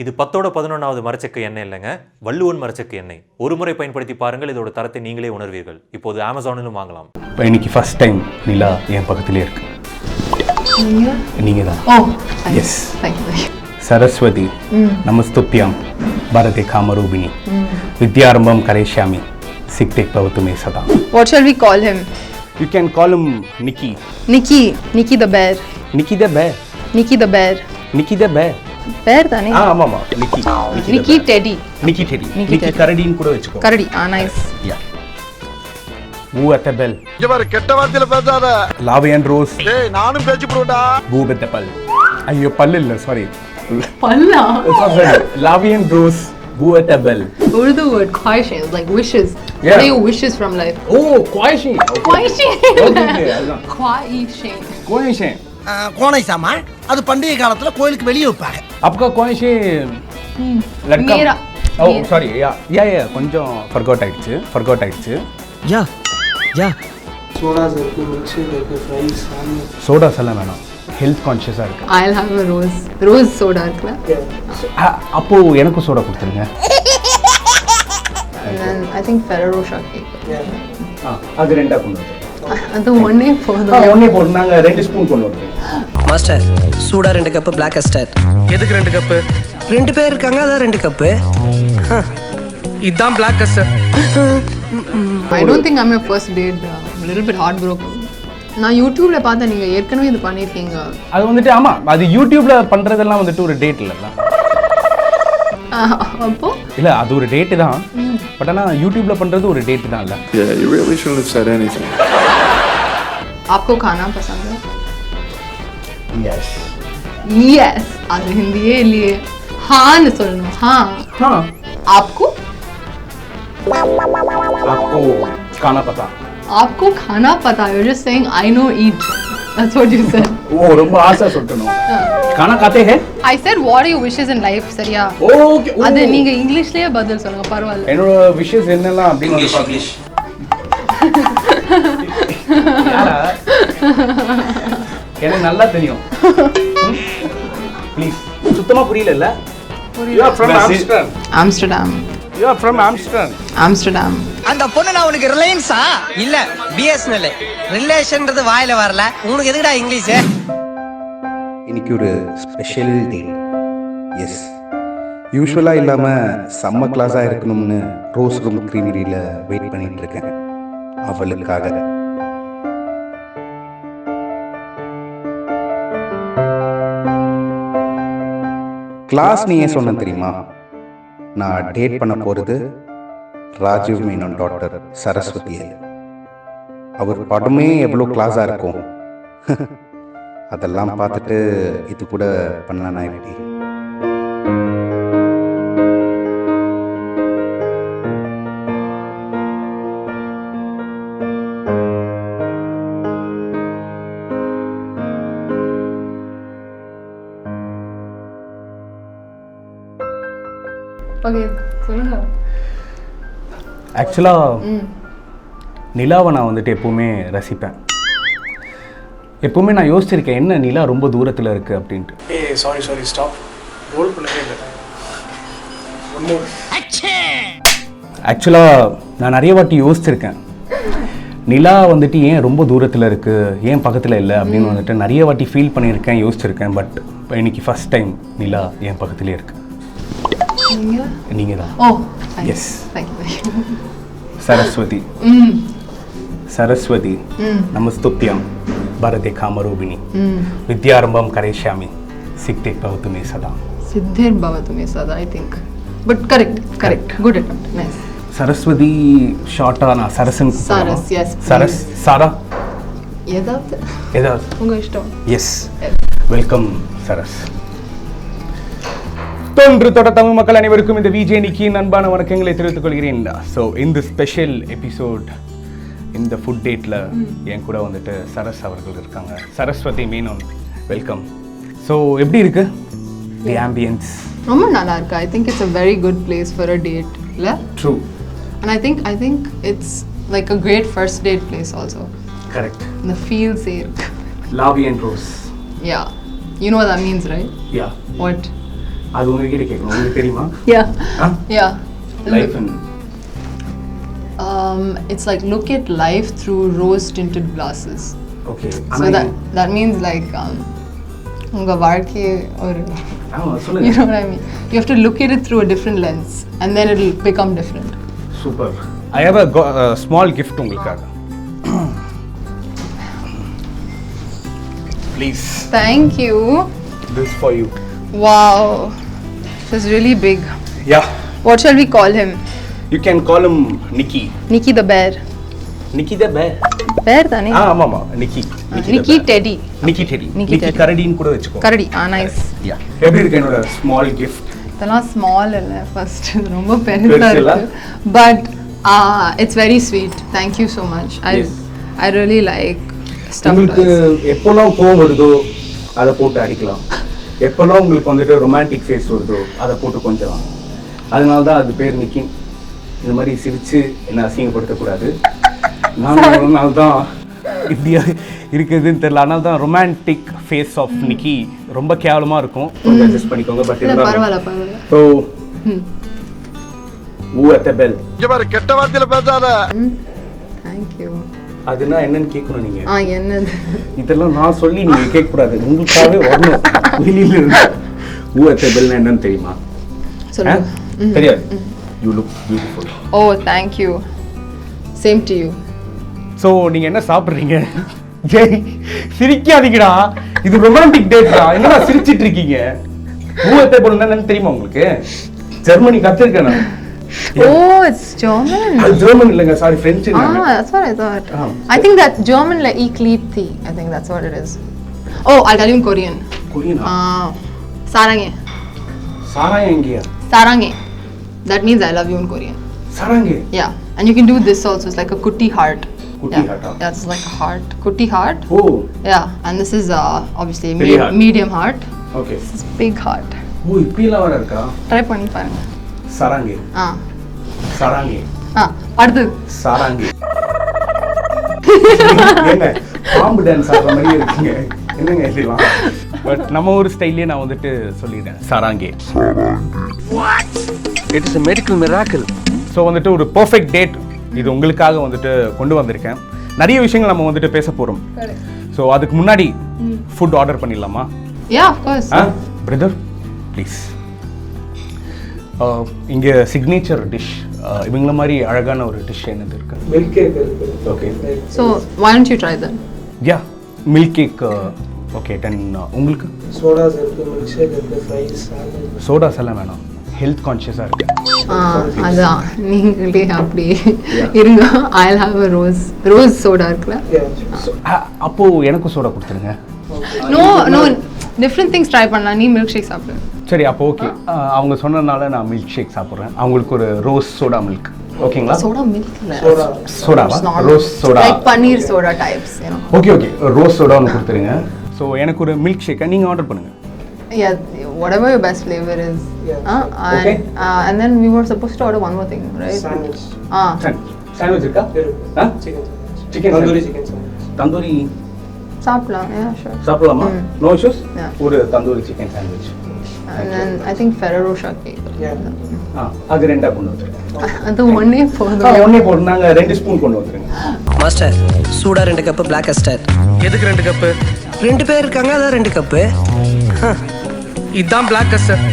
இது 10ஓட 11வது மரச்செக்கு எண்ணெய் இல்லைங்க, வள்ளுவன் மரச்செக்கு எண்ணெய். ஒரு முறை பயன்படுத்தி பாருங்கள், இதோட தரத்தை நீங்களே உணர்வீர்கள். இப்போது அமேசானிலும் வாங்கலாம். இப்போ இன்னைக்கு ஃபர்ஸ்ட் டைம் நிலா என் பக்கத்திலே இருக்கு. நீங்கள் தான். எஸ், சரஸ்வதி நமஸ்துப்யாம் பரதே காமரூபிணி வித்யாரம்பம் கரேஷ்யாமி சிக்தே பவத்து மே சதா. What shall we call him? You can call him Nikki. Nikki the bear. Nikki the bear. Nikki the bear. Nikki the bear. Bear தானே? ஆமாமா. Nikki Teddy. Nikki Teddy. Nikki கரடின்னு கூட வெச்சுக்கோ. கரடி. Nice. Yeah. Who at the bell? இங்க பாரு கெட்ட வார்த்தையில பேசாத. Love and Rose. டேய் நானும் பேச்சு போடுடா. Who at the bell? ஐயோ பல்லு இல்ல, sorry. Bhalla? Love and Rose. Who at the bell? Urdu word khwaishein is like wishes. Yeah. What are your wishes from life? Oh, khwaishein. Khwaishein. Okay, அதுதான். Khwaishein. Khwaishein. கோனை சாமா அது பண்டிகை காலத்துல கோயிலுக்கு வெளியே வைப்பாங்க. आपका khwaishein लड़का. मेरा. Oh, sorry. Yeah. கொஞ்சம் forgot ஆயிடுச்சு. யா சோடாஸ் இருக்கு, மில்க் ஷேக் இருக்கு, ஃப்ரைஸ், சாண்ட்விச். சோடாஸ் எல்லாம் வேணாம், ஹெல்த் கான்ஷியஸாக இருக்கு. I'll have a rose soda இருக்குல. அப்போ எனக்கு சோடா கொடுத்துருங்க. And then I think Ferrero Rocher. அது ரெண்டா கொண்டு வந்து. அது ஒண்ணே போதும். ஒண்ணே போதும், நாங்க 2 ஸ்பூன் கொண்டு வந்து. மாஸ்டர் சூடா 2 கப் பிளாக் கஸ்டர்ட். எதுக்கு 2 கப்பு? 2 பேர் இருக்காங்க, அதான் 2 கப்பு. இதான் black custard. I don't think I'm your first date. A little bit heartbroken. நான் யூடியூப்ல பார்த்தா நீங்க ஏற்கனவே இது பண்ணிருக்கீங்க. அது வந்துட்டு ஆமா, அது யூடியூப்ல பண்றதெல்லாம் வந்துட்டு ஒரு டேட் இல்ல. அப்போ இல்ல அது ஒரு டேட் தான், பட் ஆனா யூடியூப்ல பண்றது ஒரு டேட் தான் இல்ல. Yeah, you really shouldn't have said anything. आपको खाना पसंद है? Yes. அது हिंदीயே இல்லையே. हां சொல்லணும். हाँ. आपको खाना पता. आपको खाना पता है. You're just saying I know eat. That's what you said. ஓ ரொம்ப ஆசை சொல்றணும். खाना खाते हैं? I said what are your wishes in life? சரியா? ஓகே. அது நீங்க இங்கிலீஷ்லயே பதில் சொல்லுங்க, பரவாயில்லை. என்னோட விஷஸ் என்னெல்லாம் அப்படின்னு வந்து இங்கிலீஷ். எனக்கு நல்லா தெரியும். ப்ளீஸ். சுத்தமா புரியல. You are from Amsterdam. You are from Amsterdam. அந்த பொண்ணு நான் உனக்கு ரிலையன்ஸா இல்ல பிஎஸ்என்எல் ரிலேஷன்ன்றது வாயில வரல, உனக்கு எதுக்குடா இங்கிலீஷ்? இன்னைக்கு ஒரு ஸ்பெஷல் டே. எஸ், யூஸ்வலாக இல்லாமல் செம்ம கிளாஸாக இருக்கணும்னு ரோஸ் ரூம் கிரீமரியில் வெயிட் பண்ணிட்டு இருக்கேன் அவளுக்காக. கிளாஸ் நீ ஏன் சொன்ன தெரியுமா? நான் டேட் பண்ண போகிறது ராஜீவ் மேனன் டாக்டர் சரஸ்வதியை. அவர் படமே எவ்வளோ கிளாஸாக இருக்கும். அதெல்லாம் பார்த்துட்டு இது கூட பண்ணலான்னா எப்படி? ஓகே சொல்லுங்க. ஆக்சுவலாக நிலாவை நான் வந்துட்டு எப்போவுமே ரசிப்பேன். எப்போவுமே நான் யோசிச்சிருக்கேன், என்ன நிலா ரொம்ப தூரத்தில் இருக்குது அப்படின்ட்டு. Sorry stop. ரோல் பண்ணவே இல்லை. One more. ஆக்சுவலாக நான் நிறைய வாட்டி யோசிச்சிருக்கேன், நிலா வந்துட்டு ஏன் ரொம்ப தூரத்தில் இருக்குது, ஏன் பக்கத்தில் இல்லை அப்படின்னு வந்துட்டு நிறைய வாட்டி ஃபீல் பண்ணியிருக்கேன், யோசிச்சிருக்கேன். பட் இப்போ இன்னைக்கு ஃபஸ்ட் டைம் நிலா என் பக்கத்துலேயே இருக்குது. நீங்கள் தான். Oh yes. தேங்க்யூ. சரஸ்வதி நமஸ்துப்யாம் பரதே காமரூபிணி வித்யாரம்பம் கரேஷ்யாமி சிக்தே பவத்து மே சதா. சித்தேர் பவத்து மே சதா, I think. But correct. Good attempt. Nice. Saraswati ஷார்ட்டா நான் சரஸ்ன்னு கூப்பிடுறேன். சரஸ், yes, please. சரஸ், சாரா, ஏதாவது உங்க இஷ்டம். எஸ். வெல்கம் சரஸ். தொன்று தொட தமிழ் மக்கள் அனைவருக்கும் இந்த விஜே நிக்கியின் அன்பான வணக்கங்களை தெரிவித்துக் கொள்கிறேன். ஸோ இந்த ஸ்பெஷல் எபிசோட், இந்த ஃபுட் டேட்டில் என் கூட வந்துட்டு சரஸ் அவர்கள் இருக்காங்க. சரஸ்வதி மேனன், வெல்கம். ஸோ எப்படி இருக்கு தி ஆம்பியன்ஸ்? ரொம்ப நல்லா இருக்கு. I think it's a very good place for a date, இல்ல? True. And I think it's like a great first date place also. Correct. The feels here. Love and Rose. Yeah. You know what that means, right? Yeah. What? அது உங்ககிட்ட கேட்கணும். உங்களுக்கு தெரியுமா? Yeah. Life It's like look at life through rose tinted glasses. Okay. So that means like உங்க வாழ்க்கை ஒரு you சொல்லுங்க. know what I mean. You have to look at it through a different lens and then it will become different. Super. I have a small gift உங்களுக்காக. Please. Thank you. This for you. Wow. This is really big. Yeah. What shall we call him? You can call him Nikki. Nikki the bear. Nikki the bear. Bear தானே? ஆமாமா. Nikki. Nikki Teddy. Nikki Teddy. Nikki Nikki Teddy. கரடின்னு கூட வெச்சுக்கோ. கரடி. Nice. Yeah. எப்படி இருக்கு என்னோட small gift? இதெல்லாம் small இல்ல first ரொம்ப பெருசா பெருசுல? இருக்கு. But it's very sweet. Thank you so much. I really like stuff. உங்களுக்கு எப்போலாம் கோவம் வருதோ அதை போட்டு அடிக்கலாம். எப்போலாம் உங்களுக்கு வந்துட்டு ரொமான்டிக் ஃபேஸ் வருதோ அதை போட்டு கொஞ்சம். அதனால தான் அது பேர் நிக்கி. இந்த மாதிரி சிரிச்சு என்ன அசிங்கப்படுத்தக்கூடாது. அதனால தான் இப்படி இருக்குதுன்னு தெரியல. அதனால தான் ரொமான்டிக் ஃபேஸ் ஆஃப் நிக்கி ரொம்ப கேவலமாக இருக்கும். கொஞ்சம் அட்ஜஸ்ட் பண்ணிக்கோங்க. பட் பரவாயில்ல. ஸோ ஊ அட் த பெல். கெட்ட வார்த்தையில பேசாத. Thank you. அதுனா என்னன்னு கேட்கணும் நீங்க. என்னது? இதெல்லாம் நான் சொல்லி நீங்க கேட்க கூடாது. உங்களுக்காகவே வரணும். வெளியில இருந்து ஊ அட் த பெல்னா என்னன்னு தெரியுமா? சொல்லுங்க. தெரியாது. You look beautiful. Oh, thank you. Same to you. So நீங்கள் என்ன சாப்பிட்றீங்க? ஜெய் சிரிக்காதீங்கடா. இது ரொமான்டிக் டேட்டா. என்னடா சிரிச்சிட்டு இருக்கீங்க? ஊவத்தை போலன்னா என்னன்னு தெரியுமா உங்களுக்கு? ஜெர்மனி கற்றுருக்கேன் நான். Oh, it's German. அது ஜெர்மன் இல்லைங்க, sorry French. That's what I thought. I think that German like ich liebe dich. I think that's what it is. Oh, I'll tell you in Korean. கொரியனா? Sarange. சாராயம் எங்கேயா? Sarange. That means I love you in Korean. சாராங்கே? Yeah. And you can do this also. It's like a kuti heart. Kuti heart. Yeah, it's like a heart. Kuti heart. Oh Yeah. And this is obviously Big heart. medium heart. Okay. This is big heart. ஓ இப்படிலாம் வர இருக்கா? Try பண்ணி பாருங்க. சாராங்கே. சாராங்கே. அடுத்து. சாராங்கே. என்ன பாம்பு dance ஆடுற மாதிரி இருக்கீங்க. என்னங்க இதெல்லாம்? பட் நம்ம ஒரு ஸ்டைல்லே நான் வந்துட்டு சொல்லிடுறேன். சாராங்கே. It is a medical miracle. So வந்துட்டு ஒரு பர்ஃபெக்ட் டேட் இது உங்களுக்காக வந்துட்டு கொண்டு வந்திருக்கேன். நிறைய விஷயங்கள் நம்ம வந்துட்டு பேச போகிறோம். ஸோ அதுக்கு முன்னாடி ஃபுட் ஆர்டர் பண்ணிடலாமா? Yeah, of course. Brother please. இங்கே சிக்னேச்சர் டிஷ் இவங்கள மாதிரி அழகான ஒரு டிஷ் என்னது இருக்கு? மில்க் கேக் இருக்கு. Okay. So why don't you try them? Yeah milk cake. Okay 10. உங்களுக்கு? சோடாஸ் இருக்கு, மில்க் ஷேக் இருக்கு, ஃப்ரைஸ், சாலட். சோடாஸ் எல்லாம் வேணாம். ஹெல்த் கான்ஷியஸாக இருக்கு. அதான் நீங்களே அப்படி இருங்க. I'll have a rose soda இருக்குல்ல? அப்போ எனக்கும் சோடா கொடுத்துருங்க. No different things try பண்ணலாம். நீ மில்க் ஷேக் சாப்பிடு. சரி அப்போ ஓகே. அவங்க சொன்னதுனால நான் மில்க் ஷேக் சாப்பிட்றேன். அவங்களுக்கு ஒரு ரோஸ் சோடா மில்க் ஓகேங்களா? சோடா மில்க் இல்ல. சோடாவா? Rose soda. Like panneer soda types, you know. Okay rose soda ஒன்று கொடுத்துருங்க. ஸோ எனக்கு ஒரு மில்க் ஷேக்கை நீங்கள் ஆர்டர் பண்ணுங்க. Yeah, whatever your best flavor is. Okay. And then we were supposed to order one more thing, right? Sandwich. Sandwich இருக்கா? Chicken tandoori chicken sandwich. Tandoori சாப்பிடலாம். Yeah, sure. சாப்பிடலாமா? No issues. Yeah. ஒரு tandoori chicken sandwich. And then I think Ferrero Rocher அது ரெண்டா கொண்டு வந்துருங்க. அது ஒண்ணே போதும். ஒன்னே போட்டு நாங்கள் 2 ஸ்பூன் கொண்டு வந்துருங்க. மாஸ்டர் சூடா 2 கப் பிளாக் கஸ்டர்ட். எதுக்கு 2 கப்? 2 பேர் இருக்காங்க, அதான் 2 கப். இதான் black custard.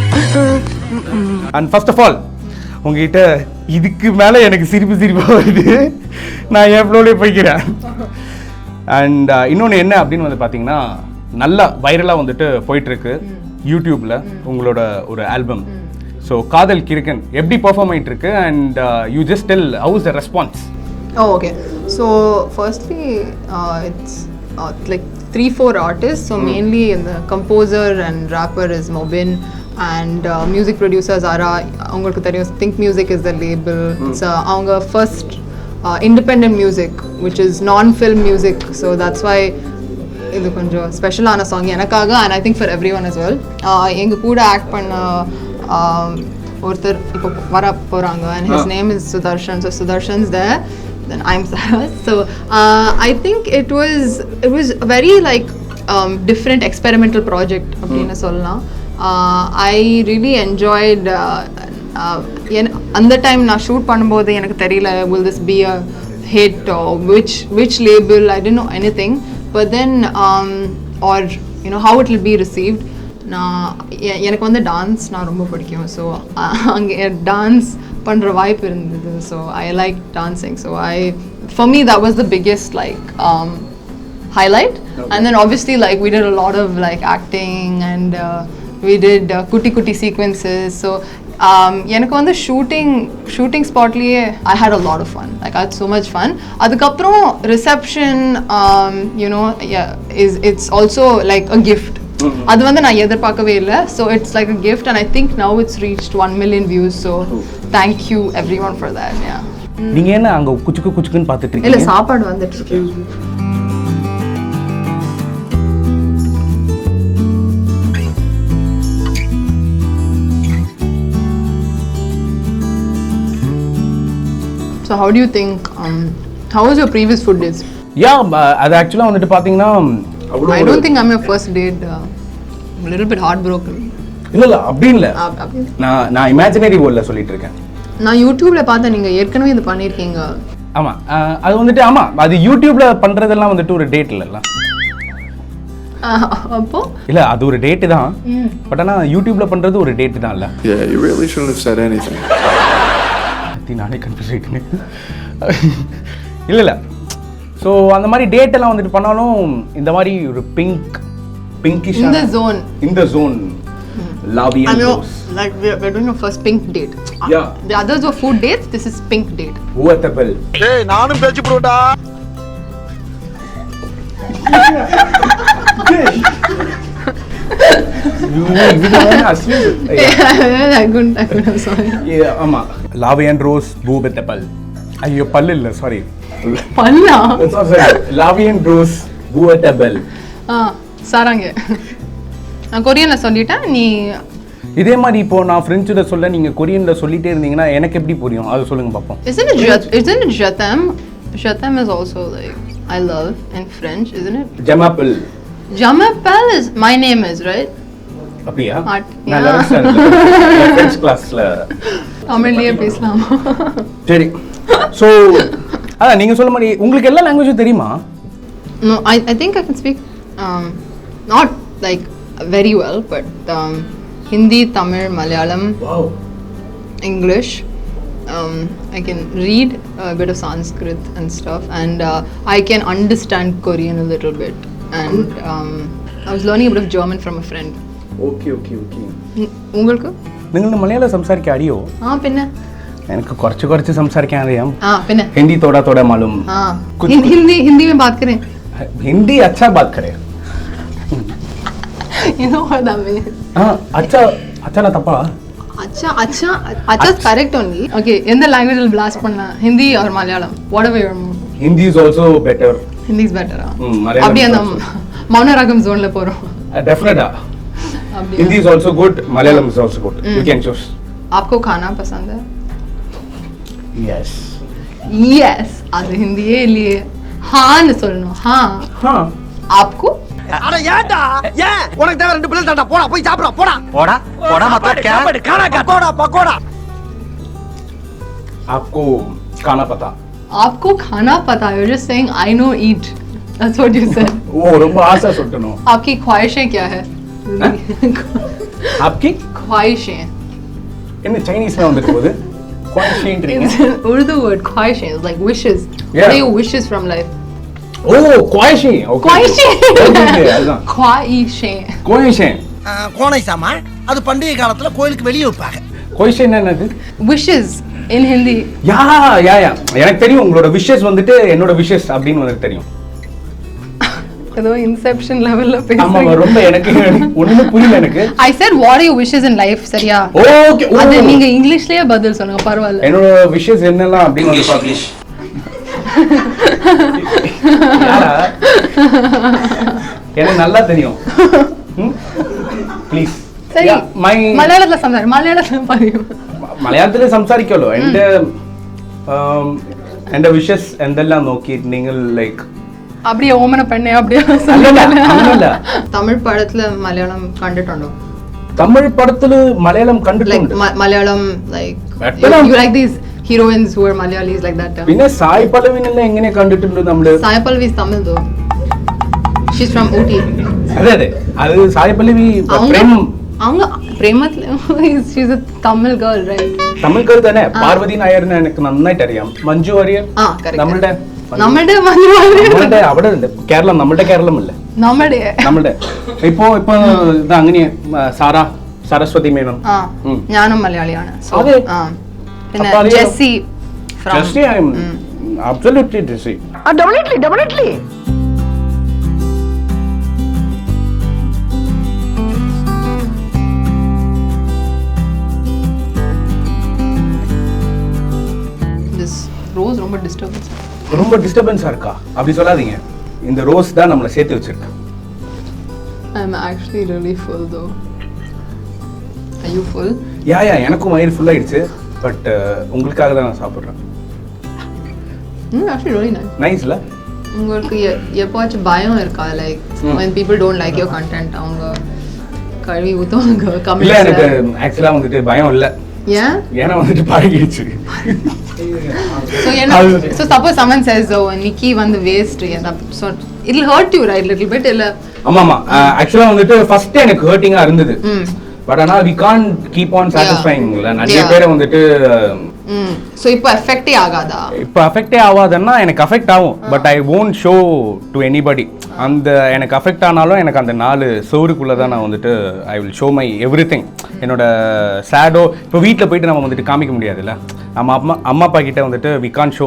And first of all உங்ககிட்ட இதுக்கு மேலே எனக்கு சிரிப்பாக வருது. நான் எவ்வளோலே போய்க்கிறேன். அண்ட் இன்னொன்று என்ன அப்படின்னு வந்து பார்த்தீங்கன்னா நல்லா வைரலாக வந்துட்டு போயிட்டுருக்கு யூடியூப்பில் உங்களோட ஒரு ஆல்பம். ஸோ காதல் கிறுக்கன் எப்படி பெர்ஃபார்ம் ஆகிட்டு இருக்கு? And you just tell how is the response? Oh, okay. So firstly, it's like 3-4 artists. So mainly the composer and rapper is Mobin, and music producer Zara. Avungalukku theriyum Think Music is the label. It's avanga first independent music, which is non-film music. So that's why இது கொஞ்சம் ஸ்பெஷலான song எனக்காக, and I think for everyone as well. எங்க கூட act பண்ண ஒருத்தர் இப்போ வர போகிறாங்க, and his name is Sudarshan. So Sudarshan's there, then I'm Sarah. So I think it was a very like different experimental project அப்படின்னு சொல்லலாம். I really enjoyed அந்த டைம் நான் ஷூட் பண்ணும்போது எனக்கு தெரியல will this be a hit or which label, I didn't know anything, but then or you know how it will be received. நான் எனக்கு வந்து டான்ஸ் நான் ரொம்ப பிடிக்கும், ஸோ அங்கே டான்ஸ் பண்ணுற வாய்ப்பு இருந்தது, so I like dancing, so for me that was the biggest like highlight. And then obviously like we did a lot of like acting and we did kutti sequences, so எனக்கு வந்து shooting ஸ்பாட்லேயே I had a lot of fun, like I had so much fun. அதுக்கப்புறம் reception it's also like a gift. அது வந்து நான் எதிர்பார்க்கவே இல்லை, so it's like a gift and I think now it's reached 1 million views, so thank you everyone for that. Yeah. நீங்க என்ன அங்க குச்சுக்குன்னு பார்த்துட்டு இல்ல இருக்கீங்க? சாப்பாடு வந்துட்டு இருக்கு. So how do you think how was your previous food days? அது ஆக்சுவலா வந்துட்டு பாத்தீங்கன்னா I don't think I'm your first date. A little bit heartbroken. இல்ல அப்படி இல்ல, நான் இமேஜினரி வேர்ல்ட்ல சொல்லிட்டு இருக்கேன். நான் யூடியூப்ல பார்த்தேன், நீங்க ஏற்கனவே இது பண்ணிருக்கீங்க. ஆமா, அது வந்துட்டு ஆமா, அது யூடியூப்ல பண்றதெல்லாம் வந்துட்டு ஒரு டேட் இல்லல்ல. அப்போ இல்ல அது ஒரு டேட் தான், பட் ஆனா யூடியூப்ல பண்றது ஒரு டேட் தான் இல்ல. Yeah, you really shouldn't have said anything. நானே கன்ஃபியூஸ் ஆயிட்டேன். இல்ல ஸோ அந்த மாதிரி டேட் எல்லாம் வந்துட்டு பண்ணாலும் இந்த மாதிரி ஒரு pinkish in the zone Lavi and Rose. Like we're doing a first pink date. Yeah. The others were food dates, this is pink date. What a bell. ஏய் நானும் பேச்சு போடா. I couldn't, I'm sorry. ஆமா, Lavi and Rose, Boo with the bell. ஐயோ பல்லு இல்ல, sorry. Bhalla? Lavi and Rose, Boo with the bell. சாராங்க. நான் கொரியன்ல சொல்லிட்டேன், நீ இதே மாதிரி இப்போ நான் பிரெஞ்சுல சொல்ல நீங்க கொரியன்ல சொல்லிட்டே இருந்தீங்கன்னா எனக்கு எப்படி புரியும்? அது சொல்லுங்க பாப்போம். Isn't it Jatam? Jatam is also like I love in French, isn't it? Jamapel. Jamapel is my name is, right? அப்படியா? Yeah. நான் ஃப்ரெஞ்ச் கிளாஸ்ல தமிழ்லயே பேசலாமா? சரி. சோ அதான் நீங்க சொல்ல மாதிரி உங்களுக்கு எல்லா லாங்குவேஜும் தெரியுமா? No, I think I can speak not like very well, but Hindi, Tamil, Malayalam, Wow. English. I can read a bit of Sanskrit and stuff, and I can understand Korean a little bit. And I was learning a bit of German from a friend. Okay. உங்களுக்கு? നിങ്ങൾ മലയാളം സംസാരിക്കാൻ അറിയോ? പിന്നെ എനിക്ക് കുറച്ച് സംസാരിക്കാൻ അറിയാം. പിന്നെ हिंदी थोड़ा मालूम. हिंदी में बात करें. हिंदी अच्छा बात करें. You know what that means? अच्छा ना तप्पा. अच्छा correct only. Okay, எந்த language will blast பண்ணா? Hindi or Malayalam? Whatever your mood. Hindi is also better. Hindi is better. Malayalam அப்படியே அந்த மௌனராகம் ஜோன்ல போறோம். Definitely. Hindi is also good. Malayalam is also good. You can choose. आपको खाना पसंद है? Yes. அது ஹிந்தியே இல்லையே. हां சொல்லணும். हां. आपको? அட ஏன்டா? ஏன்? உனக்கு தேவை 2 பிளேட் தான்டா, போடா போய் சாப்பிடு, போடா. போடா मतलब क्या? பக்கோடா. आपको खाना पता? आपको खाना पता है? You're just saying I know eat. That's what you said. वो ரொம்ப ஆசை சொல்லணும். आपकी ख्वाहिशें क्या है? आपकी ख्वाहिशें. என்ன சைனீஸ்ல வந்துட்டு போகுது? ख्वाहिशेंன்றீங்க. It's an Urdu word. Khwahishein is like wishes. Yeah. What are your wishes from life? O Khwahishein. Okay. ख्वाहिशें. ख्वाहिशें. ख्वाहिशें. கோனை சாமான் அது பண்டிகை காலத்துல கோயிலுக்கு வெளியே வைப்பாங்க. ख्वाहिशें என்னது? Wishes in Hindi. யா எனக்கு தெரியும் உங்களோட விஷஸ் வந்துட்டு என்னோட விஷஸ் அப்படின்னு வந்து தெரியும். ஏதோ இன்செப்ஷன் லெவல்ல ஆமா பேசுறீங்க. ரொம்ப எனக்கு ஒண்ணுமே புரியல எனக்கு. I said what are your wishes in life சரியா? ஓகே. அது நீங்க இங்கிலீஷ்லயே பதில் சொல்லுங்க பரவாயில்லை. என்னோட விஷஸ் என்னலாம் அப்படின்னு வந்து பாத்தீங்க. எனக்கு நல்லா தெரியும். ப்ளீஸ். சரி. മലയാളത്തിൽ പറയൂ. മലയാളത്തിൽ സംസാരിക്കാലോ. എന്റെ വിഷസ് എന്തെല്ലാം നോക്കിയിട്ട് നിങ്ങൾ ലൈക്ക് அப்படியே ஓமன பண்ணே அப்படியே അല്ലല്ല தமிழ் படத்துல மலையாளம் கண்டுட்டோம். தமிழ் படத்துல மலையாளம் Like கண்டுட்டு Malayalam, like Malayalam. you like these heroines who are Malayalis like that. പിന്നെ സായ് പല്ലവിനെല്ലാം എങ്ങനെ കണ്ടിട്ടുണ്ട് നമ്മള്? Sai Pallavi is Tamil though. She's from Ooty. അതെ അത് സായ് പല്ലവി പ്രേമം அவங்க பிரேமத்துல she's a Tamil girl, right? തമിഴ്ക്കാർ തന്നെ. പാർവതി നായരിനെ എനിക്ക് നന്നായിട്ട് അറിയാം. മഞ്ജു വാര്യർ correct. നമ്മളുടെ നമ്മുടെ അവിടെ ഉണ്ട്. കേരളം നമ്മുടെ കേരളമല്ലേ? നമ്മുടെ ഇപ്പോ ഇത് അങ്ങനെ സരസ്വതി മേനോൻ. ഞാനും മലയാളിയാണ്. അതെ. പിന്നെ അപ്പൊ അറിയാലോ. Jesse from Jesse, I am absolutely Jesse. definitely. this rose ரொம்ப disturbance. ரொம்ப டிஸ்டர்பன்ஸா இருக்கா? அப்படி சொல்லாதீங்க. இந்த ரோஸ் தான் நம்மளை சேர்த்து வச்சிருக்கு. I'm actually really full though. Are you full? யா எனக்கும் வயிறு ஃபுல் ஆயிடுச்சு. பட் உங்களுக்காக தான் நான் சாப்பிட்றேன். Actually really nice. நைஸ்ல? உங்களுக்கு எப்போச்சும் பயம் இருக்கா? Like when people don't like your content அவங்க கழுவி ஊத்துவாங்க இல்ல கமெண்ட்ஸ்ல. எனக்கு ஆக்சுவலா வந்துட்டு பயம் இல்ல. ஏன்? ஏன்னா வந்துட்டு பழகிடுச்சு. So suppose someone says oh Nikki வந்து waste so it'll hurt you right little bit இல்ல? ஆமாமா ஆக்சுவலா வந்துட்டு ஃபர்ஸ்ட் எனக்கு ஹர்ட்டிங்கா இருந்தது. பட் ஆனா we can't keep on satisfying இல்ல. நிறைய பேரை வந்துட்டு so இப்போ எஃபெக்ட்டே ஆகாதா? இப்போ அஃபெக்டே ஆகாதுன்னா எனக்கு அஃபெக்ட் ஆகும். But I won't show to anybody. அந்த எனக்கு அஃபெக்ட் ஆனாலும் எனக்கு அந்த 4 சோறுக்குள்ளே தான் நான் வந்துட்டு I will show my everything. என்னோட சேடோ இப்போ வீட்டில் போயிட்டு நம்ம வந்துட்டு காமிக்க முடியாதுல்ல. நம்ம அம்மா அப்பா கிட்ட வந்துட்டு வி கான் ஷோ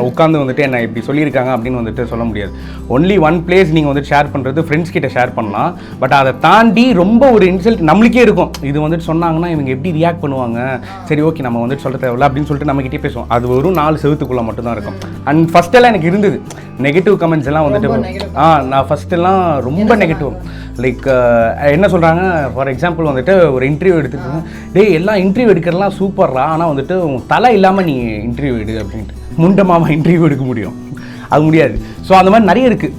உட்காந்து வந்துட்டு என்ன இப்படி சொல்லியிருக்காங்க அப்படின்னு வந்துட்டு சொல்ல முடியாது. ஒன்லி ஒன் பிளேஸ் நீங்கள் வந்துட்டு ஷேர் பண்ணுறது ஃப்ரெண்ட்ஸ் கிட்ட ஷேர் பண்ணலாம். பட் அதை தாண்டி ரொம்ப ஒரு இன்சல்ட் நம்மளுக்கே இருக்கும். இது வந்துட்டு சொன்னாங்கன்னா இவங்க எப்படி ரியாக்ட் பண்ணுவாங்க, சரி ஓகே நம்ம வந்துட்டு சொல்ல தேவையில்ல அப்படின்னு சொல்லிட்டு நம்மகிட்டே பேசுவோம். அது வெறும் 4 செவத்துக்குள்ளே மட்டும்தான் இருக்கும். அண்ட் ஃபர்ஸ்ட் எல்லாம் எனக்கு இருந்தது நெகட்டிவ் கமெண்ட்ஸ் எல்லாம் வந்துட்டு நான் ஃபர்ஸ்டெல்லாம் ரொம்ப நெகட்டிவ். லைக் என்ன சொல்கிறாங்க, ஃபார் எக்ஸாம்பிள் வந்துட்டு ஒரு இன்டர்வியூ எடுத்துக்கோங்க, டேய் எல்லாம் இன்டர்வியூ எடுக்கிறலாம் சூப்பர்ரா, ஆனால் வந்துட்டு தலை இல்லாமல் நீ இன்டர்வியூ எடு அப்படின்ட்டு. முண்டமாமா இன்டர்வியூ எடுக்க முடியும்? அது முடியாது. ஸோ அந்த மாதிரி நிறைய இருக்குது.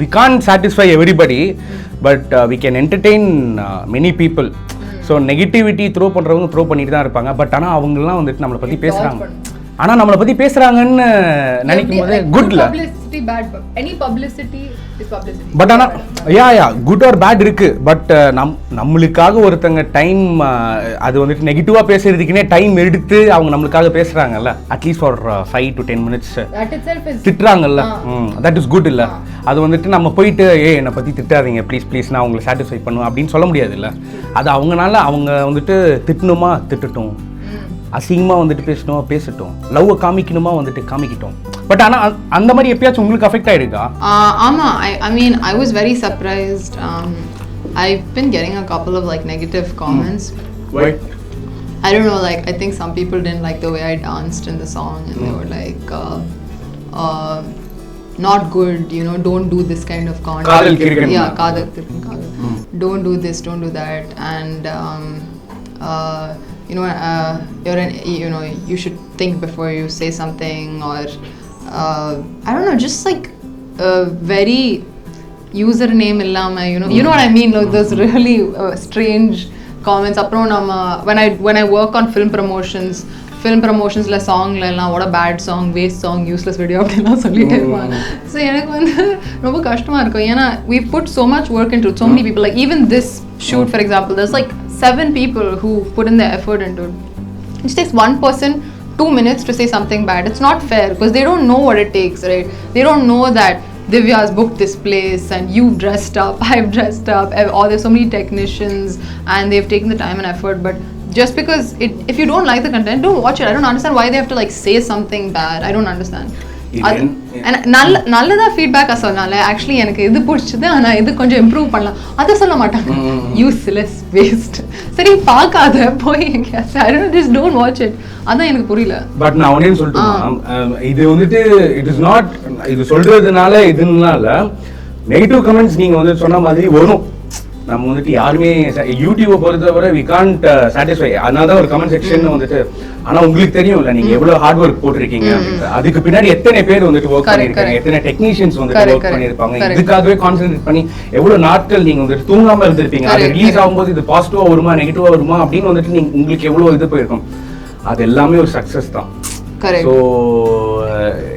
We can't satisfy everybody but we can entertain many people. So negativity throw பண்ணுறவங்க த்ரோ பண்ணிட்டு தான் இருப்பாங்க. பட் ஆனால் அவங்கெல்லாம் வந்துட்டு நம்மளை பற்றி பேசுகிறாங்க. ஆனால் நம்மளை பற்றி பேசுகிறாங்கன்னு நினைக்கும் போது குட்ல பட் ஆனால் யா குட் ஆர் பேட் இருக்குது. பட் நம்மளுக்காக ஒருத்தங்க டைம் அது வந்துட்டு நெகட்டிவாக பேசுறதுக்குன்னே டைம் எடுத்து அவங்க நம்மளுக்காக பேசுகிறாங்கல்ல, அட்லீஸ்ட் ஃபார் 5 to 10 minutes திட்டுறாங்கல்ல, தட் இஸ் குட் இல்லை? அது வந்துட்டு நம்ம போயிட்டு என்னை பற்றி திட்டாதீங்க ப்ளீஸ் நான் அவங்களை சாட்டிஸ்ஃபை பண்ணுவேன் அப்படின்னு சொல்ல முடியாது இல்லை. அது அவங்கனால அவங்க வந்துட்டு திட்டணுமா திட்டட்டும், அசிங்கமாக வந்துட்டு பேசட்டும், லவ்வை காமிக்கணுமா வந்துட்டு காமிக்கட்டும். பட் ஆனால் அந்த மாதிரி எப்பயாச்சும் உங்களுக்கு அஃபெக்ட் ஆகிருக்கா? ஆமாம். I mean I was very surprised. I've been getting a couple of like negative comments. Why? I don't know, like I think some people didn't like the way I danced in the song and they were like not good, you know, don't do this kind of content. Kadal kirkan. Yeah, kadal. Don't do this, don't do that. And you know, you should think before you say something, or I don't know, just like very username illama, you know what I mean, like those really strange comments. Apro nama when I work on film promotions la song la what a bad song, waste song, useless video அப்படினா சொல்லிட்டே இருப்பாங்க. So எனக்கு வந்து ரொம்ப கஷ்டமா இருக்கும். ஏன்னா we put so much work into it, so many people, like even this shoot for example, there's like 7 people who put in the effort into it. It just takes one person 2 minutes to say something bad. It's not fair because they don't know what it takes, right? They don't know that Divya's booked this place and you've dressed up, I've dressed up, or there's so many technicians and they've taken the time and effort. But just because if you don't like the content, don't watch it. I don't understand why they have to like say something bad. I don't understand. நல்லதா feedback சொன்னால actually எனக்கு இது பிடிச்சது, ஆனா இது கொஞ்சம் improve பண்ணலாம் அதை சொல்ல மாட்டாங்க. Useless waste. சரி பார்க்காத போய் I just don't watch it. அதான் எனக்கு புரியல. பட் நான் ஒன்னே சொல்லிட்டேன், இது வந்துட்டு இட் இஸ் நாட், இது சொல்றதுனால இதுனால நெகட்டிவ் கமெண்ட்ஸ் நீங்க வந்து சொன்ன மாதிரி வரும். நம்ம வந்துட்டு யாருமே யூடியூபை பொறுத்தவரை வி கான்ட் சாட்டிஸ்ஃபை. அதனால தான் ஒரு கமெண்ட் செக்ஷன் வந்துட்டு, ஆனா உங்களுக்கு தெரியும்ல நீங்க எவ்வளவு ஹார்ட் ஒர்க் போட்டிருக்கீங்க அப்படின்ட்டு. அதுக்கு பின்னாடி எத்தனை பேர் வந்துட்டு ஒர்க் பண்ணிருக்காங்க, எத்தனை டெக்னீஷியன்ஸ் வந்துட்டு ஒர்க் பண்ணிருப்பாங்க, இதுக்காகவே கான்சென்ட்ரேட் பண்ணி எவ்வளவு நாட்கள் நீங்க வந்துட்டு தூங்காம இருந்திருப்பீங்க. அது ரிலீஸ் ஆகும்போது இது பாசிட்டிவா வருமா நெகட்டிவா வருமா அப்படின்னு வந்துட்டு நீங்க உங்களுக்கு எவ்வளவு இது போயிருக்கும். அது எல்லாமே ஒரு சக்சஸ் தான். So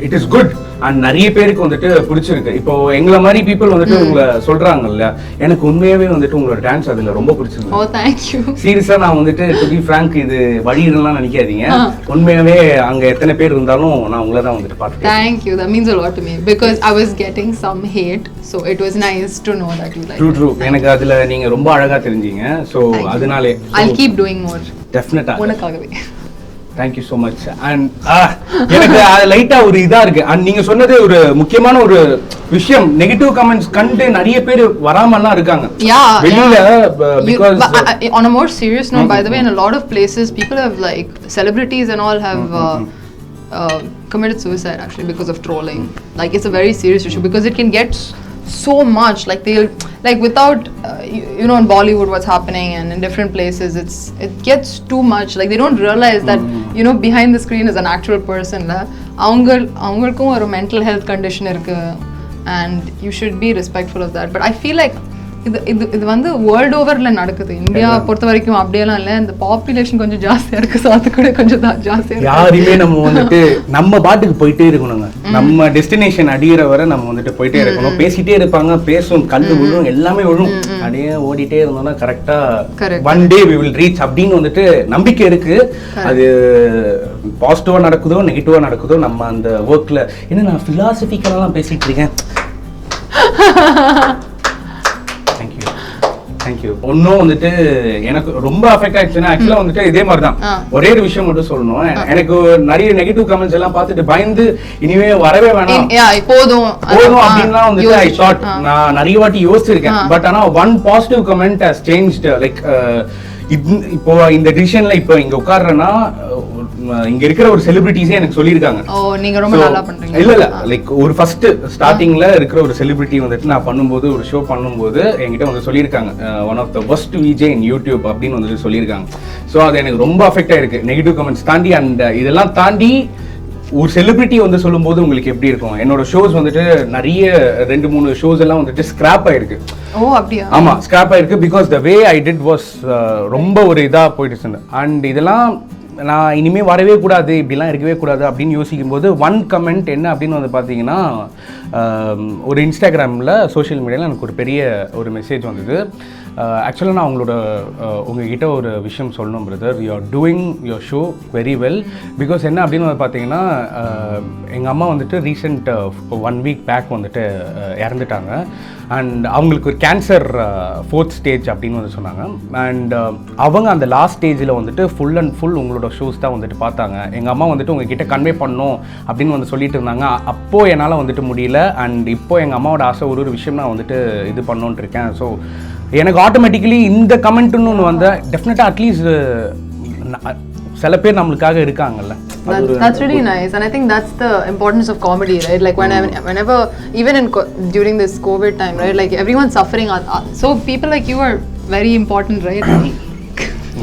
it is good. And நிறைய பேருக்கு வந்துட்டு பிடிச்சிருக்கு. இப்போ எங்களை மாதிரி பீப்புள் வந்துட்டு உங்களை சொல்றாங்கல்ல, எனக்கு உண்மையாவே வந்துட்டு உங்களோட டான்ஸ் அதுல ரொம்ப பிடிச்சிருக்கு. Oh, thank you. சீரியஸா நான் வந்துட்டு டு பி ஃப்ராங்க் இது வழியிடலாம் நினைக்காதீங்க. உண்மையாவே அங்க எத்தனை பேர் இருந்தாலும் நான் உங்களை தான் வந்துட்டு பார்த்தேன். Thank you. That means a lot to me because I was getting some hate, so it was nice to know that you like. True. எனக்கு அதுல நீங்க ரொம்ப அழகா தெரிஞ்சீங்க. ஸோ அதனாலே I'll keep doing more. டெஃபினட்டா. உனக்காகவே. Thank you so much. And எனக்கு லைட்டா ஒரு இதா இருக்கு. அண்ட் நீங்க சொன்னது ஒரு முக்கியமான ஒரு விஷயம், நெகட்டிவ் கமெண்ட்ஸ் கண்டு நிறைய பேர் வராமலாம் இருக்காங்க வெளியில. Because on a more serious note, by the way, in a lot of places people have like celebrities and all have committed suicide actually because of trolling. Like it's a very serious issue because it can get so much, like they'll like without you know in Bollywood what's happening and in different places it gets too much, like they don't realize that you know behind the screen is an actual person la avangalkum oru mental health condition irukku and you should be respectful of that. But I feel like இது வந்து world ஓவர்ல நடக்குது. India பொறுத்த வரைக்கும் அப்படியெல்லாம் இல்லை, இந்த population கொஞ்சம் ஜாஸ்தியா இருக்கு, ஸோ அது கூட கொஞ்சம் ஜாஸ்தியா இருக்கு. யாருமே நம்ம வந்துட்டு நம்ம பாட்டுக்கு போயிட்டே இருக்கணுங்க. நம்ம டெஸ்டினேஷன் அடிகிற வரை நம்ம வந்துட்டு போயிட்டே இருக்கணும். பேசிட்டே இருப்பாங்க, பேசும், கல்லு விழும், எல்லாமே விழும். அப்படியே ஓடிட்டே இருந்தோம்னா கரெக்டா one day we will reach அப்படின்னு வந்துட்டு நம்பிக்கை இருக்கு. அது பாசிட்டிவா நடக்குதோ நெகட்டிவா நடக்குதோ நம்ம அந்த ஒர்க்ல என்ன நான் பிலாசபிக்கெல்லாம் பேசிட்டு இருக்கேன். தேங்க்யூ. ஒன்னும் வந்துட்டு எனக்கு ரொம்ப அஃபெக்ட் ஆயிடுச்சுன்னா ஆக்சுவலா வந்துட்டு இதே மாதிரி தான் ஒரே ஒரு விஷயம் மட்டும் சொல்லணும். எனக்கு நிறைய நெகட்டிவ் கமெண்ட்ஸ் எல்லாம் பார்த்துட்டு பயந்து இனிமே வரவே வேணாம் போதும் அப்படின்லாம் வந்துட்டு ஐ தாட். நான் நிறைய வாட்டி யோசிச்சிருக்கேன். பட் ஆனா one positive comment has changed. Like இப்போ இந்த டிசிஷன்ல இப்போ இங்க உட்கார்றேன்னா இங்க இருக்கிற ஒரு செலிபிரிட்டிஸே எனக்கு சொல்லியிருக்காங்க. நீங்க ரொம்ப நல்லா பண்றீங்க. இல்ல லைக் ஒரு ஃபர்ஸ்ட் ஸ்டார்டிங்ல இருக்கிற ஒரு செலிபிரிட்டி வந்துட்டு நான் பண்ணும்போது ஒரு ஷோ பண்ணும்போது என்கிட்ட வந்து சொல்லியிருக்காங்க one of the best VJ in YouTube அப்படின்னு வந்துட்டு சொல்லியிருக்காங்க. ஸோ அது எனக்கு ரொம்ப அஃபெக்ட் ஆயிருக்கு நெகட்டிவ் கமெண்ட்ஸ் தாண்டி. அண்ட் இதெல்லாம் தாண்டி ஒரு செலிபிரிட்டி வந்து சொல்லும்போது உங்களுக்கு எப்படி இருக்கும்? என்னோட ஷோஸ் வந்துட்டு நிறைய 2-3 ஷோஸ் எல்லாம் வந்துட்டு ஸ்கிராப் ஆயிருக்கு. அப்படியா? ஆமா, ஸ்கிராப் ஆயிருக்கு. Because the way I did was ரொம்ப ஒரு இதா போயிடுச்சு. அண்ட் இதெல்லாம் நான் இனிமேல் வரவே கூடாது, இப்படிலாம் இருக்கவே கூடாது அப்படின்னு யோசிக்கும் போது ஒன் கமெண்ட் என்ன அப்படின்னு வந்து பார்த்தீங்கன்னா, ஒரு இன்ஸ்டாகிராமில் சோஷியல் மீடியாவில் எனக்கு ஒரு பெரிய ஒரு மெசேஜ் வந்தது. ஆக்சுவலாக நான் உங்ககிட்ட ஒரு விஷயம் சொல்லணும் brother. You are doing your show very well. Because என்ன அப்படின்னு வந்து பார்த்தீங்கன்னா, எங்கள் அம்மா வந்துட்டு ரீசெண்ட் 1 வீக் பேக் வந்துட்டு இறந்துட்டாங்க. அண்ட் அவங்களுக்கு ஒரு கேன்சர் 4th ஸ்டேஜ் அப்படின்னு வந்து சொன்னாங்க. அண்ட் அவங்க அந்த லாஸ்ட் ஸ்டேஜில் வந்துட்டு ஃபுல் அண்ட் ஃபுல் உங்களோட ஷோஸ் தான் வந்துட்டு பார்த்தாங்க. எங்கள் அம்மா வந்துட்டு உங்ககிட்ட கன்வே பண்ணணும் அப்படின்னு வந்து சொல்லிட்டு இருந்தாங்க. அப்போது என்னால் வந்துட்டு முடியல. அண்ட் இப்போது எங்கள் அம்மாவோட ஆசை ஒரு விஷயம் நான் வந்துட்டு இது பண்ணோன்ட்டு இருக்கேன். ஸோ எனக்கு ஆட்டோமேட்டிக்கலி இந்த கமெண்ட்டுன்னு ஒன்று வந்தால் டெஃபினட்டாக அட்லீஸ்ட் சில பேர் நம்மளுக்காக இருக்காங்கல்ல. That's really nice, and I think that's the importance of comedy, right? Like whenever even during this COVID time, right? Like everyone's suffering, so people like you are very important, right?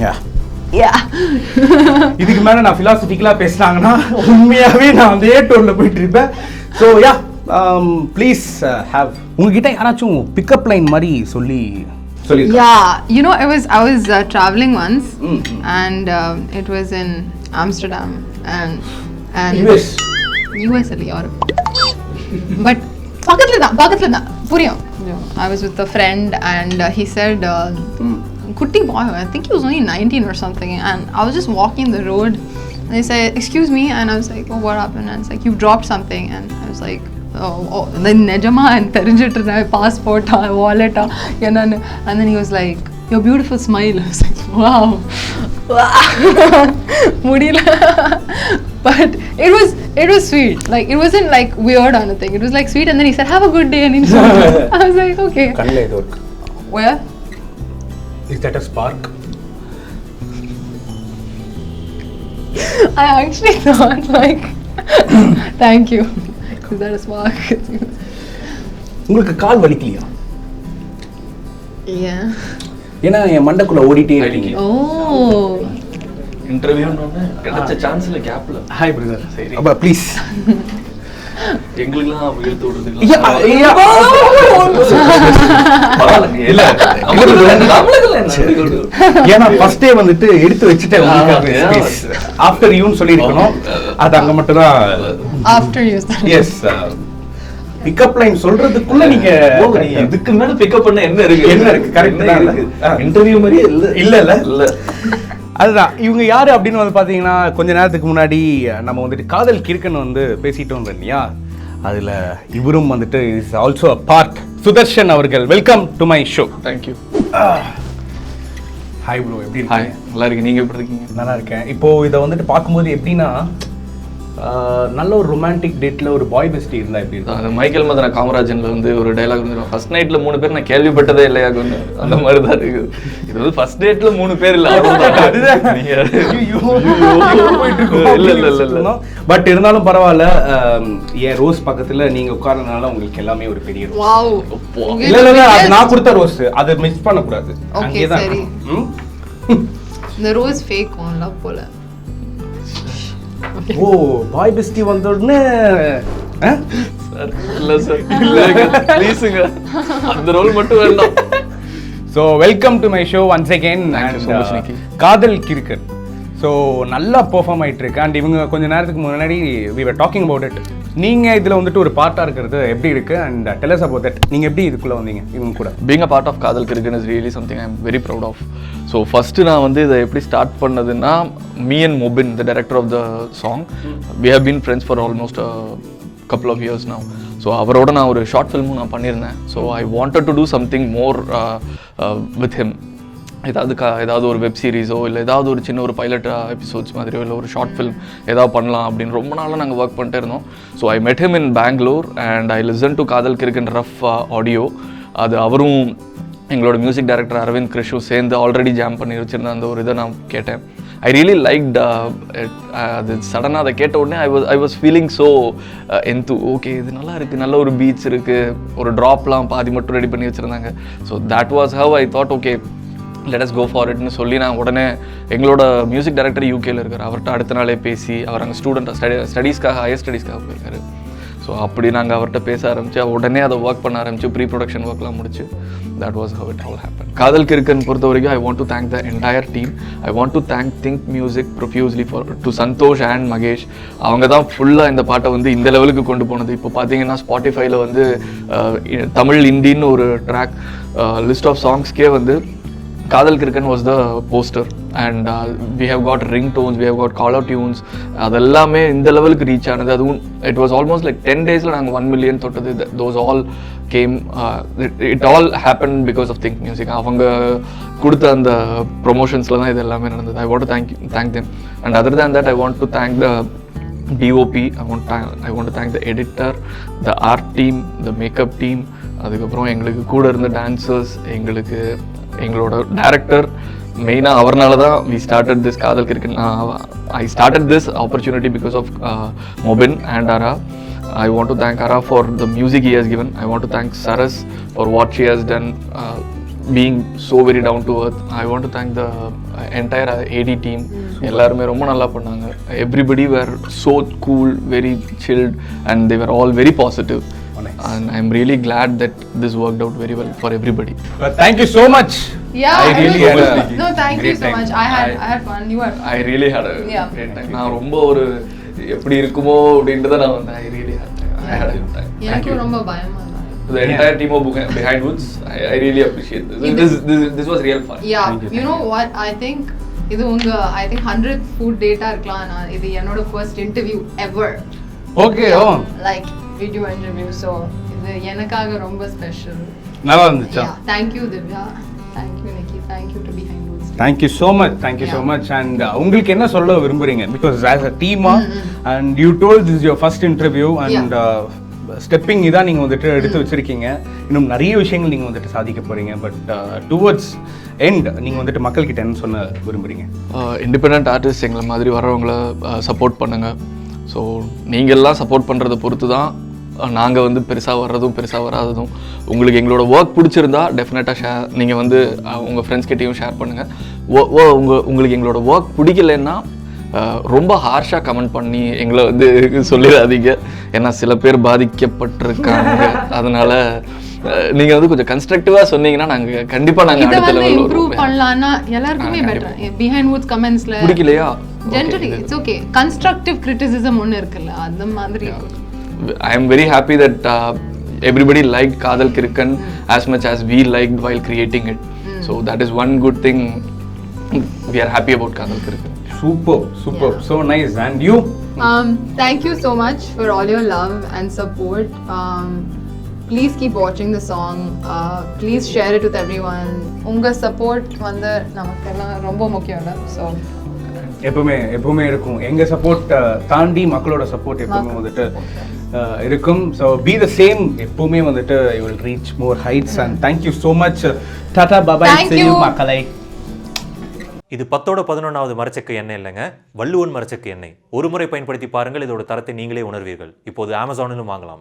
Yeah. இதுக்கு மேல நான் பிலாசபிக்கலா பேசினாங்கன்னா உண்மையாவே நான் அதே டோன்ல போயிட்டு இருப்பேன். So yeah please have உங்ககிட்ட யாராச்சும் பிக்கப் லைன் மாதிரி சொல்லி. Yeah, you know, I was traveling once, and it was in Amsterdam and US அல்ல Europe. But பக்கத்துல தான் புரியும். I was with a friend and he said kutti boy, I think he was only 19 or something, and I was just walking the road and he said excuse me, and I was like, oh, what happened? And it's like, you've dropped something. And I was like, oh, then nejama and therinjittu passport wallet and then he was like, your beautiful smile. I was like, wow. Mudila. But it was sweet. Like it wasn't like weird or anything. It was like sweet, and then he said, have a good day, and he I was like, okay. Kanla idu irukku. Where? Is that a spark? I actually thought like thank you. Is that a spark? உங்களுக்கு கால் வலிக்கலையா? Yeah. ஏன்னா என் மண்டக்குள்ள ஓடிட்டே இருக்கீங்க. Oh. இன்டர்வியூன்னு கிடைச்ச சான்ஸ்ல கேப்ல hi brother. சரி அப்பா please. எங்களுக்குலாம் இழுத்து விடுறதுக்கு இல்ல இல்ல ஏன்னா ஃபர்ஸ்ட் டே வந்துட்டு எடுத்து வச்சுட்டேன் ஆஃப்டர் யூன்னு சொல்லியிருக்கணும். அது அங்க மட்டும் தான். After you start. Yes pickup line சொல்றதுக்குள்ள நீங்க இதுக்கு மேல பிக்கப் பண்ண என்ன இருக்கு? என்ன இருக்கு? கரெக்ட் தான் இருக்கு. இன்டர்வியூ மாதிரியே இல்ல. அதுதான் இவங்க யாரு அப்படின்னு வந்து பாத்தீங்கன்னா கொஞ்ச நேரத்துக்கு முன்னாடி நம்ம வந்துட்டு காதல் கிறுக்கன் வந்து பேசிட்டோம் இல்லையா, அதுல இவரும் வந்துட்டு is also a part. Sudarshan அவர்கள், welcome to my show. Thank you. Hi bro, எப்படி ஹாய், இருக்கீங்க? நல்லா இருக்கு. நீங்க எப்படி இருக்கீங்க? நல்லா இருக்கேன். இப்போ இதை வந்துட்டு பார்க்கும்போது எப்படின்னா நல்ல ஒரு ரொமான்டிக் டேட்ல ஒரு பாய் பெஸ்டி இருந்தா எப்படி இருக்கும்? அது மைக்கேல் மதன காமராஜன்ல வந்து ஒரு டைலாக் வந்து ஃபர்ஸ்ட் நைட்ல 3 பேர் நான் கேள்விப்பட்டதே இல்லையா கொண்டு அந்த மாதிரி தான் இருக்கு. இது வந்து ஃபர்ஸ்ட் டேட்ல 3 பேர் இல்ல. இல்ல பட் இருந்தாலும் பரவாயில்ல. என் ரோஸ் பக்கத்துல நீங்க உட்கார்றதுனால உங்களுக்கு எல்லாமே ஒரு பெரிய ரோஸ். Wow. இல்ல அது நான் கொடுத்த ரோஸ், அதை மிஸ் பண்ண கூடாது. Okay, சரி. இந்த ரோஸ் ஃபேக் ஒன்ல போல. ஓ பாய் பெஸ்டி வந்த உடனே சார் இல்ல சார் இல்லங்க ப்ளீஸ்ங்க அந்த ரோல் மட்டும் வேண்டாம். So welcome to my show once again. காதல் கிறுக்கன் ஸோ நல்லா பெர்ஃபார்ம் ஆகிட்டு இருக்கு. அண்ட் இவங்க கொஞ்ச நேரத்துக்கு முன்னாடி we were talking about it. நீங்கள் இதில் வந்துட்டு ஒரு பார்ட்டாக இருக்கிறது எப்படி இருக்கு? And tell us about that. நீங்கள் எப்படி இதுக்குள்ளே வந்தீங்க இவங்க கூட? Being a part of Kadal Kirkan is really something I'm very proud of. So first நான் வந்து இதை எப்படி start பண்ணதுன்னா, me and Mobin, the director of the song, we have been friends for almost a couple of years now. So அவரோட நான் ஒரு short ஃபில்மும் நான் பண்ணியிருந்தேன். So I wanted to do something more with him. ஏதாவது ஒரு web சீரிஸோ இல்லை ஏதாவது ஒரு சின்ன ஒரு பைலட் எபிசோட்ஸ் மாதிரியோ இல்லை ஒரு ஷார்ட் ஃபில்ம் ஏதாவது பண்ணலாம் அப்படின்னு ரொம்ப நாளாக நாங்கள் ஒர்க் பண்ணிட்டே இருந்தோம். So I met him in Bangalore and I listen to Kadhal Kirukkan rough audio. அது அவரும் எங்களோட மியூசிக் டைரக்டர் அரவிந்த் கிருஷும் சேர்ந்து ஆல்ரெடி ஜாம் பண்ணி வச்சுருந்த அந்த ஒரு இதை நான் கேட்டேன். ஐ ரியலி லைக்ட் அது சடனாக அதை கேட்ட உடனே ஐ வாஸ் ஃபீலிங் ஸோ என்து. ஓகே இது நல்லா இருக்குது, நல்ல ஒரு பீச் இருக்குது, ஒரு ட்ராப்லாம் பாதி மட்டும் ரெடி பண்ணி வச்சுருந்தாங்க. So that was how I thought okay let us go for இட்னு சொல்லி நான் உடனே எங்களோட மியூசிக் டைரக்டர் யூகேல இருக்கார், அவர்கிட்ட அடுத்த நாளே பேசி அவர் அங்கே ஸ்டடீஸ்க்காக ஹையர் ஸ்டடீஸ்க்காக போயிருக்காரு. ஸோ அப்படி நாங்கள் அவர்கிட்ட பேச ஆரம்பித்து உடனே அதை ஒர்க் பண்ண ஆரம்பித்து ப்ரீ ப்ரொடக்ஷன் ஒர்க்லாம் முடிச்சு. That was how it all happen. Kadhal Kirukkan பொறுத்த வரைக்கும் I want to thank the entire team. I want to thank Think Music profusely to Santhosh and Mahesh. அவங்க தான் ஃபுல்லாக இந்த பாட்டை வந்து இந்த லெவலுக்கு கொண்டு போனது. இப்போ பார்த்தீங்கன்னா ஸ்பாட்டிஃபைல வந்து தமிழ் ஹிந்தின்னு ஒரு ட்ராக் லிஸ்ட் ஆஃப் சாங்ஸ்க்கே வந்து Kadhal Kirukkan was the poster and we have got ring tones, we have got call out tunes. அது எல்லாமே இந்த லெவலுக்கு ரீச் ஆனது. அதுவும் இட் வாஸ் ஆல்மோஸ்ட் லைக் 10 daysல நாங்கள் 1 million தொட்டது. Those all came, it all happen because of Think Music. அவங்க கொடுத்த அந்த ப்ரொமோஷன்ஸில் தான் இது எல்லாமே நடந்தது. I want to thank them. And other than that I want to thank the DOP, I want to thank the editor, the art team, the makeup team, அதுக்கப்புறம் எங்களுக்கு கூட இருந்த டான்சர்ஸ், எங்களோட டைரக்டர். மெயினாக அவர்னால தான் we started this Kadhal Kirukkan. I started this opportunity because of Mobin and Ara. I want to thank Ara for the music he has given. I want to thank Saras for what she has done, being so very down to earth. I want to thank the entire AD team. எல்லாருமே ரொம்ப நல்லா பண்ணாங்க. Everybody were so cool, very chilled and they were all very positive. And I'm really glad that this worked out very well for everybody. Thank you so much. Yeah, I really had a no, thank you so time. much. I had fun. You had fun. I really had a Yeah. great time. நான் ரொம்ப ஒரு எப்படி இருக்குமோ அப்படின்றத நான் வந்து I really had a good time. எனக்கு ரொம்ப பயமா இருந்தது. The entire team of Behind Woods, I really appreciate this. This was real fun. Yeah, you know what? I think இது உங்க 100th food data இருக்கலாம். நான் இது என்னோட first interview ever. Okay, oh. Like video interview. So இது எனக்காக ரொம்ப special. நல்லா இருந்துச்சா? Yeah, thank you Divya. Thank you Nikki. Thank you to Behind Woods. Thank you so much. And உங்களுக்கு என்ன சொல்ல விரும்புறீங்க? Because as a team and you told this is your first interview and stepping இதான் நீங்கள் வந்துட்டு எடுத்து வச்சிருக்கீங்க. இன்னும் நிறைய விஷயங்கள் நீங்கள் வந்துட்டு சாதிக்க போறீங்க. பட் டுவர்ட்ஸ் எண்ட் நீங்கள் வந்துட்டு மக்கள்கிட்ட என்ன சொல்ல விரும்புறீங்க? இண்டிபெண்ட் ஆர்டிஸ்ட் எங்களை மாதிரி வரவங்கள சப்போர்ட் பண்ணுங்கள். ஸோ நீங்கள்லாம் சப்போர்ட் பண்ணுறதை பொறுத்து தான் நாங்கள் வந்து பெருசாக வர்றதும் பெருசாக வராததும். உங்களுக்கு எங்களோட ஒர்க் பிடிச்சிருந்தா டெஃபினட்டாக நீங்கள் வந்து உங்கள் ஃப்ரெண்ட்ஸ் கிட்டேயும் ஷேர் பண்ணுங்கள். உங்களுக்கு எங்களோட ஒர்க் பிடிக்கலன்னா ரொம்ப ஹார்ஷாக கமெண்ட் பண்ணி எங்களை வந்து சொல்லிடாதீங்க. ஏன்னா சில பேர் பாதிக்கப்பட்டிருக்காங்க. அதனால் நீங்கள் வந்து கொஞ்சம் கன்ஸ்ட்ரக்டிவாக சொன்னீங்கன்னா நாங்கள் கண்டிப்பாக நாங்கள் அடுத்த லெவலில் இம்ப்ரூவ் பண்ணலாம்னா எல்லாருக்குமே பெட்டர். பிஹைண்ட் வுட்ஸ் கமெண்ட்ஸ்ல பிடிக்கலையா generally it's okay. Constructive criticism ஒன்று இருக்குல்ல, அந்த மாதிரி இருக்கும். I am very happy that everybody liked Kadal Kirkan as much as we liked while creating it. So that is one good thing. We are happy about Kadal Kirkan. Super. So nice. And you? Thank you so much for all your love and support. Please keep watching the song. Please share it with everyone. Unga support வந்து நமக்கெல்லாம் ரொம்ப முக்கியம். So எப்பவுமே இருக்கும். எங்க support தாண்டி மக்களோட support எப்பவுமே வந்துட்டு இருக்கும். So be the same. எப்பவுமே வந்துட்டு you will reach more heights. And thank you so much. Tata bye bye. see you மக்களை. இது 10ஓட 11வது மரச்செக்கு எண்ணெய் இல்லைங்க, வள்ளுவன் மரச்செக்கு எண்ணெய். ஒரு முறை பயன்படுத்தி பாருங்கள், இதோட தரத்தை நீங்களே உணர்வீர்கள். இப்போது அமேசானிலும் வாங்கலாம்.